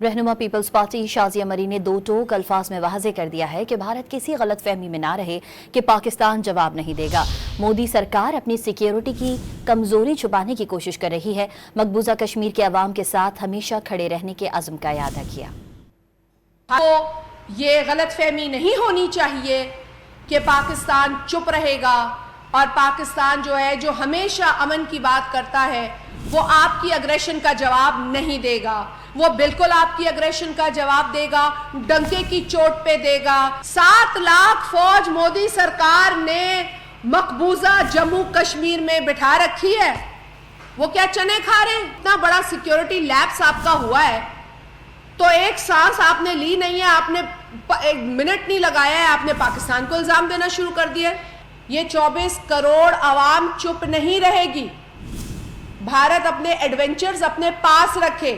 रहनुमा peoples party Shazia मरी ने दो टोक अल्फाज में वाज़ेह कर दिया है कि भारत किसी गलत फहमी में ना रहे कि पाकिस्तान जवाब नहीं देगा। मोदी सरकार अपनी सिक्योरिटी की कमजोरी छुपाने की कोशिश कर रही है। मकबूजा कश्मीर के अवाम के साथ हमेशा खड़े रहने के अज़्म का इआदा किया। तो ये गलत फहमी नहीं होनी चाहिए कि पाकिस्तान चुप रहेगा और पाकिस्तान जो है, जो हमेशा अमन की बात करता है, वो आपकी अग्रेशन का जवाब नहीं देगा। वो बिल्कुल आपकी अग्रेशन का जवाब देगा, डंके की चोट पे देगा। 7 लाख फौज मोदी सरकार ने मकबूजा जम्मू कश्मीर में बिठा रखी है। वो क्या चने खा रहे हैं? इतना बड़ा सिक्योरिटी लैप्स आपका हुआ है तो एक सांस आपने ली नहीं है, आपने एक मिनट नहीं लगाया है, आपने पाकिस्तान को इल्जाम देना शुरू कर दिया है। ये 24 करोड़ आवाम चुप नहीं रहेगी। भारत अपने एडवेंचर्स अपने पास रखे।